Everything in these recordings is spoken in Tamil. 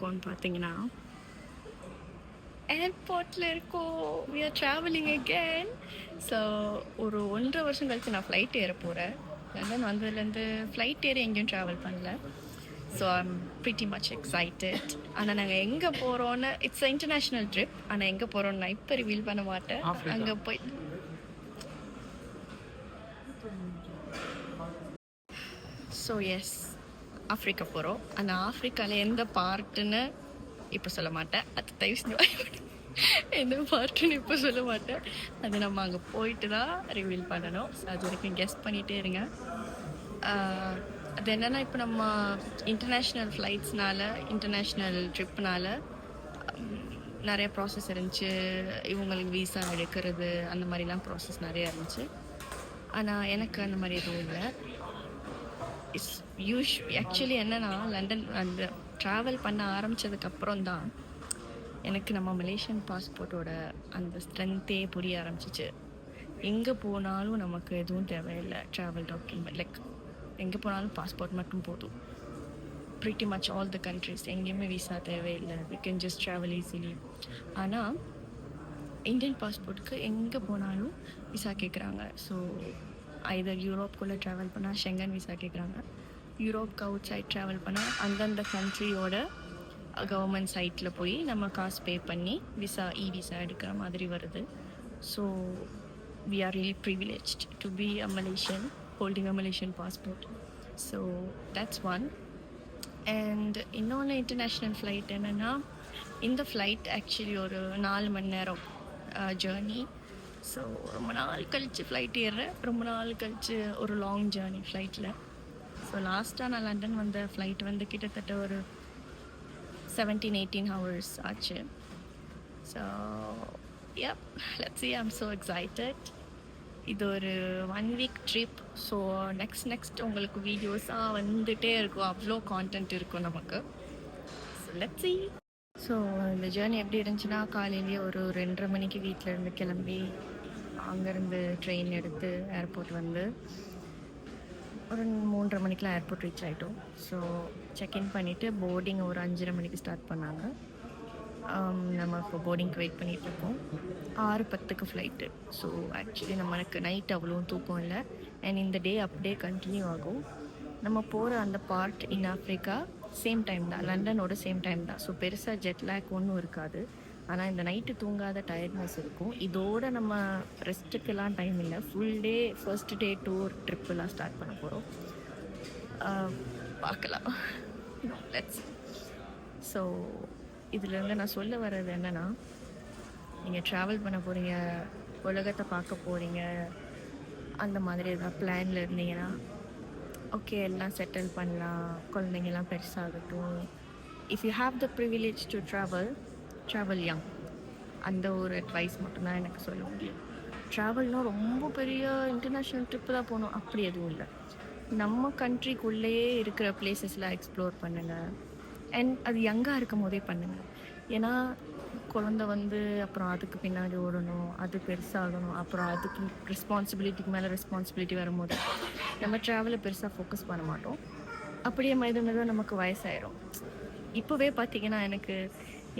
இருக்கோம்னு பார்த்தீங்கன்னா ஏர்போர்ட்டில் இருக்கோம். we are traveling again. So ஒரு 1.5 வருஷம் கழிச்சு நான் ஃப்ளைட் ஏற போகிறேன். லண்டன் வந்ததுலேருந்து ஃப்ளைட் ஏறி எங்கேயும் ட்ராவல் பண்ணல. So I'm pretty much excited. ஆனால் நாங்கள் எங்கே போகிறோன்னு இட்ஸ் இன்டர்நேஷ்னல் ட்ரிப். ஆனால் எங்கே போகிறோன்னு நான் இப்போ ரிவீல் பண்ண மாட்டேன். அங்கே போய் ஸோ எஸ் ஆஃப்ரிக்கா போகிறோம். ஆனால் ஆஃப்ரிக்காவில் எந்த பார்ட்டுன்னு இப்போ சொல்ல மாட்டேன். அது தயவு செஞ்சு எந்த பார்ட்டுன்னு இப்போ சொல்ல மாட்டேன். அது நம்ம அங்கே போயிட்டு தான் ரிவீல் பண்ணணும். ஸோ அது வரைக்கும் கெஸ்ட் பண்ணிகிட்டே இருங்க. அது என்னென்னா இப்போ நம்ம இன்டர்நேஷ்னல் ஃப்ளைட்ஸ்னால இன்டர்நேஷ்னல் ட்ரிப்னால நிறைய ப்ராசஸ் இருந்துச்சு. இவங்களுக்கு வீசா எடுக்கிறது அந்த மாதிரிலாம் ப்ராசஸ் நிறையா இருந்துச்சு. ஆனால் எனக்கு அந்த மாதிரி எதுவும் இல்லை. ஆக்சுவலி என்னன்னா லண்டன் அந்த ட்ராவல் பண்ண ஆரம்பித்ததுக்கப்புறம் தான் எனக்கு நம்ம மலேசியன் பாஸ்போர்ட்டோட அந்த ஸ்ட்ரென்த்தே புரிய ஆரம்பிச்சிச்சு. எங்கே போனாலும் நமக்கு எதுவும் தேவையில்லை ட்ராவல் டாக்குமெண்ட். லைக் எங்கே போனாலும் பாஸ்போர்ட் மட்டும் போதும். Pretty much all the countries எங்கேயுமே விசா தேவையில்லை. We can just travel easily. ஆனால் இந்தியன் பாஸ்போர்ட்டுக்கு எங்கே போனாலும் விசா கேட்குறாங்க. ஸோ ஐதர் யூரோப்குள்ளே ட்ராவல் பண்ணால் ஷெங்கன் விசா கேட்குறாங்க. யூரோப்க்கு அவுட் சைட் ட்ராவல் பண்ணால் அந்தந்த கண்ட்ரியோட கவர்மெண்ட் சைட்டில் போய் நம்ம காசு பே பண்ணி விசா விசா எடுக்கிற மாதிரி வருது. So we are really privileged to be a Malaysian holding a Malaysian passport. So that's one. And இன்னொன்று இன்டர்நேஷ்னல் ஃப்ளைட் என்னென்னா இந்த ஃப்ளைட் ஆக்சுவலி ஒரு 4 மணி நேரம் ஜேர்னி. ஸோ ரொம்ப நாள் கழித்து ஃப்ளைட் ஏறுறேன். ரொம்ப நாள் கழித்து ஒரு லாங் ஜேர்னி ஃப்ளைட்டில். ஸோ லாஸ்ட்டாக நான் லண்டன் வந்த ஃப்ளைட் வந்து கிட்டத்தட்ட ஒரு 17-18 hours ஆச்சு. So yup, let's see, I'm so excited. இது ஒரு 1 week ட்ரிப். ஸோ நெக்ஸ்ட் உங்களுக்கு வீடியோஸாக வந்துகிட்டே இருக்கும். அவ்வளோ கான்டென்ட் இருக்கும் நமக்கு. So let's see. ஸோ இந்த ஜேர்னி எப்படி இருந்துச்சுன்னா காலையிலேயே ஒரு 2:30 மணிக்கு வீட்டில் இருந்து கிளம்பி அங்கேருந்து ட்ரெயின் எடுத்து ஏர்போர்ட் வந்து ஒரு 3:30 மணிக்கெலாம் ஏர்போர்ட் ரீச் ஆகிட்டோம். ஸோ செக்இன் பண்ணிவிட்டு போர்டிங் ஒரு 5:30 மணிக்கு ஸ்டார்ட் பண்ணாங்க. நம்ம இப்போ போர்டிங்க்கு வெயிட் பண்ணிகிட்ருக்கோம். 6:10க்கு ஃப்ளைட்டு. ஸோ ஆக்சுவலி நம்மளுக்கு நைட் அவ்வளோ தூக்கம் இல்லை. அண்ட் இந்த டே அப்படியே கண்டினியூ ஆகும். நம்ம போகிற அந்த part in Africa same time தான், லண்டனோட சேம் டைம் தான். ஸோ பெருசாக ஜெட் லேக் ஒன்றும் இருக்காது. ஆனால் இந்த நைட்டு தூங்காத டயர்ட்னஸ் இருக்கும். இதோடு நம்ம ரெஸ்ட்டுக்கெல்லாம் டைம் இல்லை. Full day first day tour ட்ரிப்பெல்லாம் ஸ்டார்ட் பண்ண போகிறோம். பார்க்கலாம். லெட்ஸ். ஸோ இதுலேருந்து நான் சொல்ல வர்றது என்னென்னா, நீங்கள் ட்ராவல் பண்ண போகிறீங்க, உலகத்தை பார்க்க போகிறீங்க, அந்த மாதிரி எதாவது பிளானில் இருந்தீங்கன்னா ஓகே எல்லாம் செட்டில் பண்ணலாம், குழந்தைங்கள்லாம் பெருசாகட்டும். If you have the privilege to travel young. அந்த ஒரு அட்வைஸ் மட்டும்தான் எனக்கு சொல்ல முடியும். ட்ராவல்னால் ரொம்ப பெரிய இன்டர்நேஷ்னல் ட்ரிப்பு தான் போகணும் அப்படி எதுவும் இல்லை. நம்ம கண்ட்ரிக்குள்ளேயே இருக்கிற பிளேசஸ்லாம் எக்ஸ்ப்ளோர் பண்ணுங்கள். அண்ட் அது யங்காக இருக்கும் போதே பண்ணுங்கள். ஏன்னா குழந்த வந்து அப்புறம் அதுக்கு பின்னாடி ஓடணும், அது பெருசாகணும், அப்புறம் அதுக்கு ரெஸ்பான்சிபிலிட்டிக்கு மேலே ரெஸ்பான்சிபிலிட்டி வரும்போது நம்ம ட்ராவலை பெருசாக ஃபோக்கஸ் பண்ண மாட்டோம். அப்படியே மெதுமெதுவாக நமக்கு வயசாயிரும். இப்போவே பார்த்திங்கன்னா எனக்கு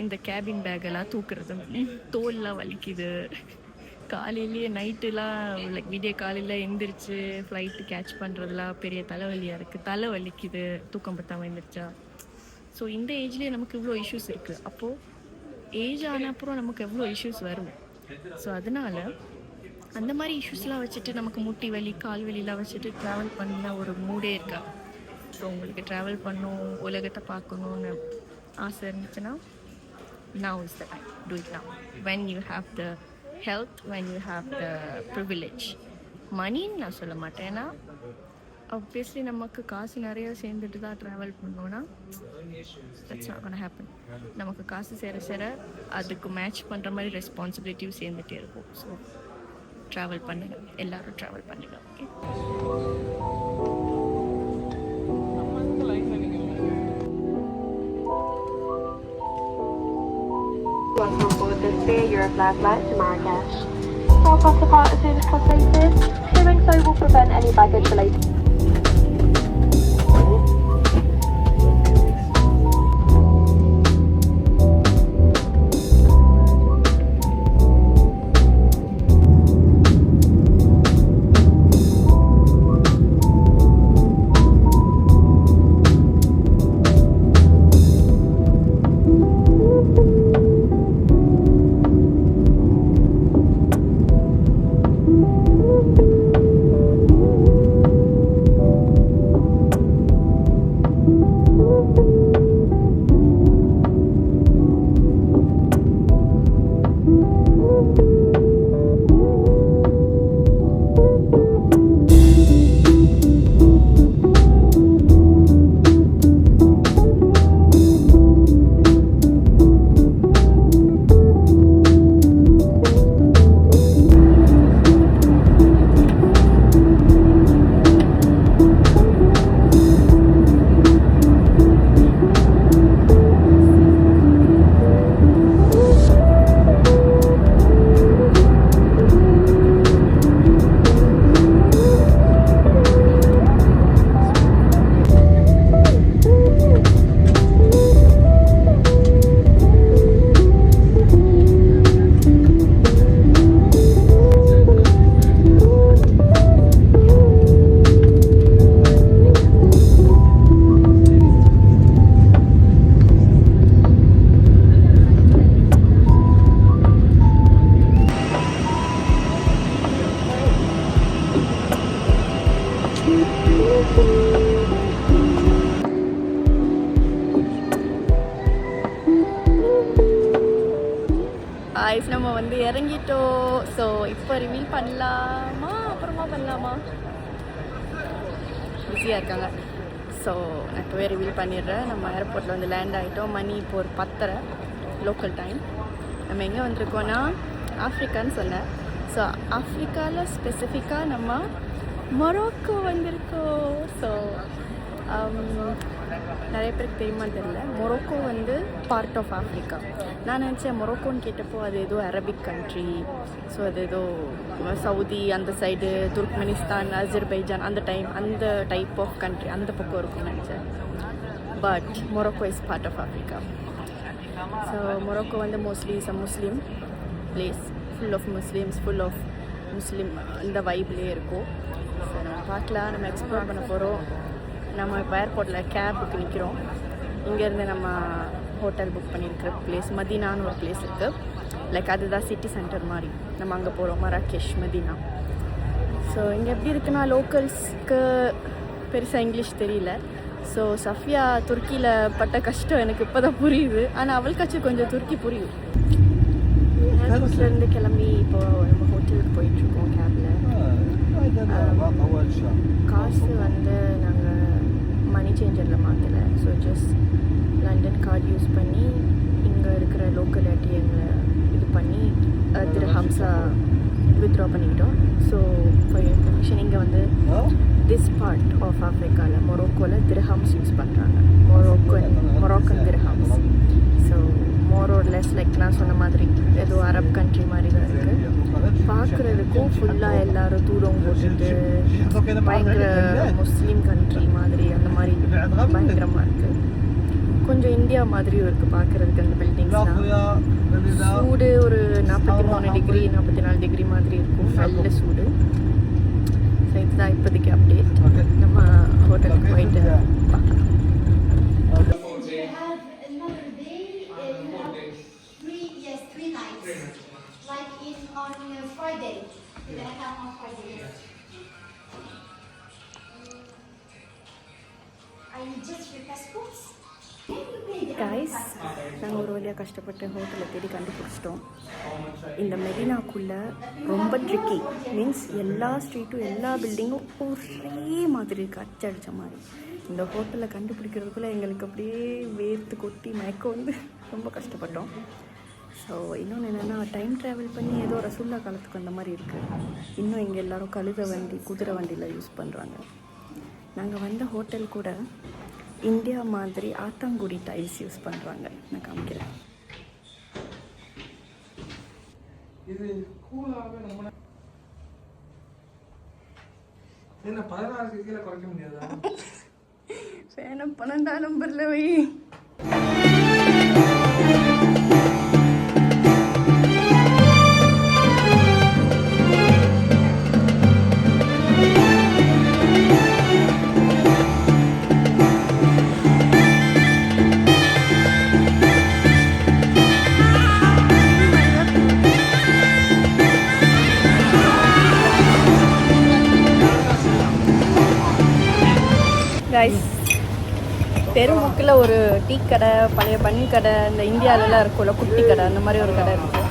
இந்த கேபின் பேக்கெல்லாம் தூக்குறது தோல்லாம் வலிக்குது. காலையிலேயே நைட்டுலாம் லைக் விடிய காலையில் எழுந்திரிச்சு ஃப்ளைட்டு கேட்ச் பண்ணுறதுலாம் பெரிய தலைவலியாக இருக்குது. தலை வலிக்குது தூக்கம் பற்றாமல் எழுந்திரிச்சா. ஸோ இந்த ஏஜ்லேயே நமக்கு இவ்வளோ இஷ்யூஸ் இருக்குது. அப்போது ஏஜ் ஆன அப்புறம் நமக்கு எவ்வளோ இஷ்யூஸ் வரும். ஸோ அதனால் அந்த மாதிரி இஷ்யூஸ்லாம் வச்சுட்டு நமக்கு முட்டி வலி கால் வலிலாம் வச்சுட்டு ட்ராவல் பண்ண ஒரு மூடே இருக்கா. ஸோ உங்களுக்கு ட்ராவல் பண்ணணும், உலகத்தை பார்க்கணுன்னு ஆசை இருந்துச்சுன்னா now is the time. Do it now. When you have the health, when you have the privilege. மணின்னு நான் சொல்ல மாட்டேன். ஏன்னா ஆப்வியஸ்லி நமக்கு காசு நிறையா சேர்ந்துட்டு தான் ட்ராவல் பண்ணோன்னா தட்ஸ் நாட் கோனா ஹேப்பன். நமக்கு காசு சேர அதுக்கு மேட்ச் பண்ணுற மாதிரி ரெஸ்பான்சிபிலிட்டியும் சேர்ந்துகிட்டே இருக்கும். ஸோ ட்ராவல் பண்ணுங்கள், எல்லோரும் ட்ராவல் பண்ணுங்கள். Okay. Welcome aboard the Sphere Euroflag flight to Marrakesh. Start off depart as soon as translated. Doing so will prevent any baggage related. இறங்கிட்டோம். ஸோ இப்போ ரிவீல் பண்ணலாமா அப்புறமா பண்ணலாமா? பிஸியாக இருக்காங்க. ஸோ நான் இப்போவே ரிவீல் பண்ணிடுறேன். நம்ம ஏர்போர்ட்டில் வந்து லேண்ட் ஆகிட்டோம். மணி இப்போ ஒரு 10:30 லோக்கல் டைம். நம்ம எங்கே வந்திருக்கோன்னா ஆஃப்ரிக்கான்னு சொன்னேன். ஸோ ஆஃப்ரிக்காவில் ஸ்பெசிஃபிக்காக நம்ம மொரோக்கோ வந்திருக்கோம். ஸோ நிறைய பேருக்கு தெரியுமான்னு தெரியல, மொரோக்கோ வந்து பார்ட் ஆஃப் ஆஃப்ரிக்கா. நான் நினச்சேன் மொரோக்கோன்னு கேட்டப்போ அது ஏதோ அரபிக் கண்ட்ரி, ஸோ அது ஏதோ சவுதி அந்த சைடு, துர்க்மெனிஸ்தான், அஜர்பைஜான் அந்த டைப் ஆஃப் கண்ட்ரி அந்த பக்கம் இருக்கும்னு நினச்சேன். But Morocco is part of Africa. So Morocco வந்து mostly is a Muslim place, full of Muslims, full of Muslim இந்த வைப்லேயே இருக்கும். ஸோ நம்ம பார்க்கலாம், நம்ம எக்ஸ்ப்ளோர் பண்ண போகிறோம். நம்ம இப்போ ஏர்போர்ட்டில் கேபுக்கு நிற்கிறோம். இங்கேருந்து நம்ம ஹோட்டல் புக் பண்ணியிருக்கிற பிளேஸ் மதீனான்னு ஒரு பிளேஸ் இருக்குது. லைக் அதுதான் சிட்டி சென்டர் மாதிரி. நம்ம அங்கே போகிறோம், மராகேஷ் மதீனா. ஸோ இங்கே எப்படி இருக்குன்னா, லோக்கல்ஸ்க்கு பெருசாக இங்கிலீஷ் தெரியல. ஸோ சஃபியா துருக்கியில் பட்ட கஷ்டம் எனக்கு இப்போ தான் புரியுது. ஆனால் அவளுக்காச்சும் கொஞ்சம் துருக்கி புரியும். ஏர்போர்ட்லேருந்து கிளம்பி இப்போது நம்ம ஹோட்டலுக்கு போயிட்டுருக்கோம் கேபில். காசு வந்து நாங்கள் மணி சேஞ்சரில் மாற்றலை. So just London card use பண்ணி இங்கே இருக்கிற லோக்கல் ஏடிஎம்மில் இது பண்ணி திர்ஹம்ஸாக வித்ட்ரா பண்ணிக்கிட்டோம். ஸோ ஃபார் இன்ஃபர்மேஷன், இங்கே வந்து திஸ் பார்ட் ஆஃப் ஆஃப்ரிக்காவில் மொரோக்கோவில் திர்ஹம்ஸ் யூஸ் பண்ணுறாங்க. Moroccan dirhams. So more or less like நான் சொன்ன மாதிரி ஏதோ அரப் கண்ட்ரி மாதிரி தான் இருக்குது. பார்க்குறதுக்கும் ஃபுல்லாக எல்லோரும் தூரம் போட்டுட்டு பயங்கர முஸ்லீம் கண்ட்ரி மாதிரி அந்த மாதிரி பயங்கரமாக இருக்குது. கொஞ்சம் இந்தியா மாதிரியும் இருக்குது பார்க்குறதுக்கு அந்த பில்டிங்ஸ்லாம். சூடு ஒரு 43 டிகிரி 44 டிகிரி மாதிரி இருக்கும், நல்ல சூடு. ஸோ இதுதான் இப்போதைக்கு அப்டேட். நம்ம ஹோட்டலுக்கு போயிட்டு பார்க்கலாம். Like on Friday, we're gonna have on Friday. Are you just your passports? Guys, நாங்கள் ஒரு வழியாக கஷ்டப்பட்டு ஹோட்டலை தேடி கண்டுபிடிச்சிட்டோம். இந்த மெரினாக்குள்ளே ரொம்ப ட்ரிக்கி, மீன்ஸ் எல்லா ஸ்ட்ரீட்டும் எல்லா பில்டிங்கும் ஒரே மாதிரி இருக்குது, அச்சடித்த மாதிரி. இந்த ஹோட்டலை கண்டுபிடிக்கிறதுக்குள்ளே எங்களுக்கு அப்படியே வேர்த்து கொட்டி மயக்கம் வந்து ரொம்ப கஷ்டப்பட்டோம். ஸோ இன்னொன்று என்னென்னா, டைம் ட்ராவல் பண்ணி ஏதோ ரசூல்லா காலத்துக்கு அந்த மாதிரி இருக்குது. இன்னும் இங்கே எல்லோரும் கழுத வண்டி குதிரை வண்டியில் யூஸ் பண்ணுறாங்க. நாங்கள் வந்த ஹோட்டல் கூட இந்தியா மாதிரி ஆத்தாங்குடி டைல்ஸ் யூஸ் பண்ணுறாங்க. நான் காமிக்கிறேன். என்ன 16 கீழே குறைக்க முடியாதா? ஃபேனை 12ஆம் நம்பரில் வை. கைஸ், தெருமுக்கில் ஒரு டீ கடை, பழைய பன் கடை, இந்த இந்தியாவிலலாம் இருக்கும்ல குட்டி கடை, அந்த மாதிரி ஒரு கடை இருக்குது.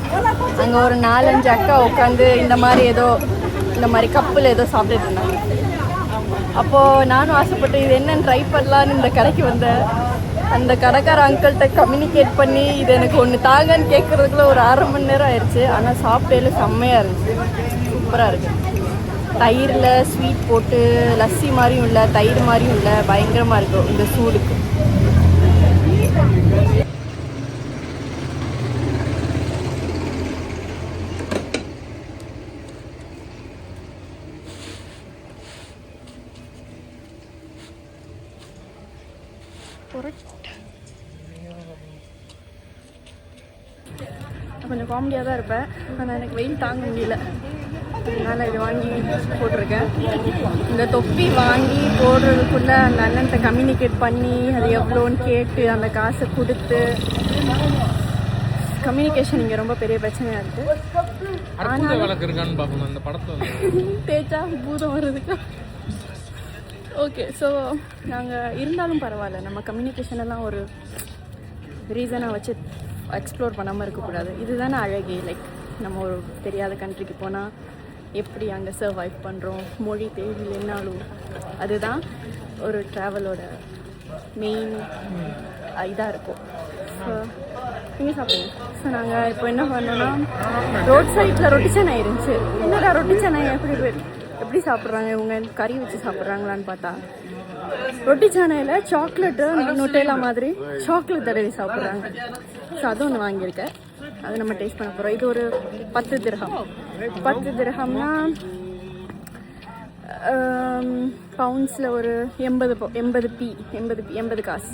அங்கே ஒரு 4-5 அக்கா உட்காந்து இந்த மாதிரி ஏதோ இந்த மாதிரி கப்பில் ஏதோ சாப்பிட்டுட்டு இருந்தாங்க. அப்போது நானும் ஆசைப்பட்டு இது என்னன்னு ட்ரை பண்ணலான்னு இந்த கடைக்கு வந்தேன். அந்த கடைக்கார அங்கிள்கிட்ட கம்யூனிகேட் பண்ணி இது எனக்கு ஒன்று தாங்கன்னு கேட்குறதுக்குள்ள ஒரு 1/2 மணி நேரம் ஆயிடுச்சு. ஆனால் சாப்பிட்டேல செம்மையாக இருந்துச்சு, சூப்பராக இருக்குது. தயிரில் ஸ்வீட் போட்டு லஸ்ஸி மாதிரியும் இல்லை, தயிர் மாதிரியும் இல்லை, பயங்கரமாக இருக்கும் இந்த சூடுக்கு. கொஞ்சம் காமெடியாக தான் இருப்பேன், ஆனால் எனக்கு வெயில் தாங்க முடியல. அதனால் இது வாங்கி போட்டிருக்கேன். இந்த தொப்பி வாங்கி போடுறதுக்குள்ளே அந்த அண்ணன்ட்ட கம்யூனிகேட் பண்ணி அது எவ்வளோன்னு கேட்டு அந்த காசை கொடுத்து, கம்யூனிகேஷன் இங்கே ரொம்ப பெரிய பிரச்சனையாக இருக்குது. தேய்ச்சா பூதம் வர்றதுக்கு. ஓகே, ஸோ நாங்கள் இருந்தாலும் பரவாயில்ல, நம்ம கம்யூனிகேஷன் எல்லாம் ஒரு ரீசனாக வச்சு எக்ஸ்ப்ளோர் பண்ணாமல் இருக்கக்கூடாது. இதுதானே அழகே. லைக் நம்ம ஒரு தெரியாத கண்ட்ரிக்கு போனால் எப்படி அங்கே சர்வைவ் பண்ணுறோம், மொழி தெரியலனாலும். அதுதான் ஒரு ட்ராவலோட மெயின் இதாக இருக்கும். ஸோ நீங்கள் சாப்பிடுங்க. ஸோ நாங்கள் இப்போ என்ன பண்ணோன்னா, ரோட் சைடில் ரொட்டி சென்னை இருந்துச்சு. என்னடா ரொட்டி சென்னை எப்படி சாப்பிட்றாங்க இவங்க, கறி வச்சு சாப்பிட்றாங்களான்னு பார்த்தா, ரொட்டி சென்னையில் சாக்லேட்டு நுட்டேலா மாதிரி சாக்லேட் தடவி சாப்பிட்றாங்க. ஸோ அது ஒன்று வாங்கியிருக்கேன், அதை நம்ம டேஸ்ட் பண்ண போகிறோம். இது ஒரு 10 திர்ஹம். 10 திர்ஹம்னா பவுண்ட்ஸில் ஒரு 80 காசு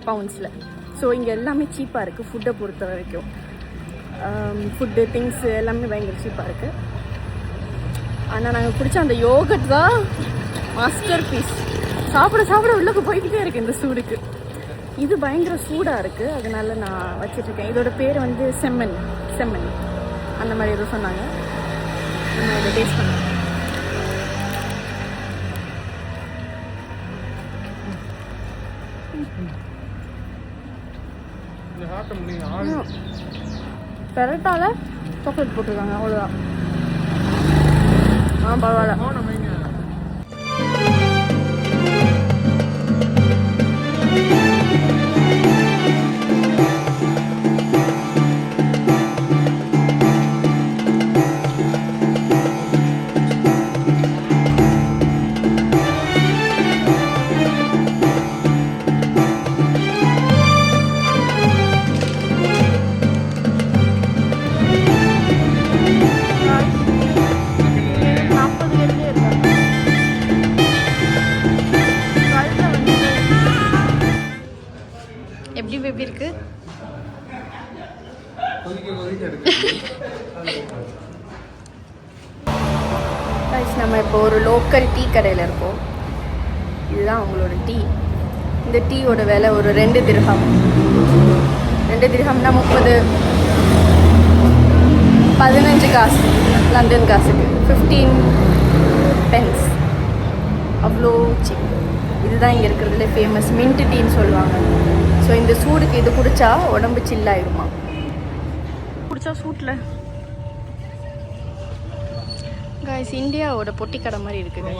பவுண்ட்ஸில். ஸோ இங்கே எல்லாமே சீப்பாக இருக்குது ஃபுட்டை பொறுத்த வரைக்கும். ஃபுட்டு திங்ஸு எல்லாமே பயங்கர சீப்பாக இருக்குது. ஆனால் நாங்கள் பிடிச்ச அந்த யோகட் தான் மாஸ்டர் பீஸ். சாப்பிட உள்ளுக்கு போய்கிட்டே இருக்குது இந்த சூடுக்கு. இது பயங்கர சூடாக இருக்குது, அதனால நான் வச்சிட்ருக்கேன். இதோட பேர் வந்து செம்மன் அந்த மாதிரி எதுவும் சொன்னாங்க. நம்ம இதை டேஸ்ட் பண்ணேன். பெரட்டால சாக்லேட் போட்டிருக்காங்க, அவ்வளோதான். பரவாயில்ல. எப்படி இருக்கு? நம்ம இப்போ ஒரு லோக்கல் டீ கடையில் இருக்கோம். இதுதான் அவங்களோட டீ. இந்த டீயோட விலை ஒரு 2 திர்ஹம். 2 திர்ஹம்னா 15 காசு லண்டன் காசுக்கு, 15 pence. அவ்வளோ சீப். இதுதான் இங்கே இருக்கிறதுல ஃபேமஸ் மின்ட் டீன்னு சொல்லுவாங்க. ஸோ இந்த சூடுக்கு இது குடித்தா உடம்பு சில்லாயிடுமா. குடித்தா சூட்டில் காய்ஸ் இந்தியாவோட பொட்டி கடை மாதிரி இருக்குது.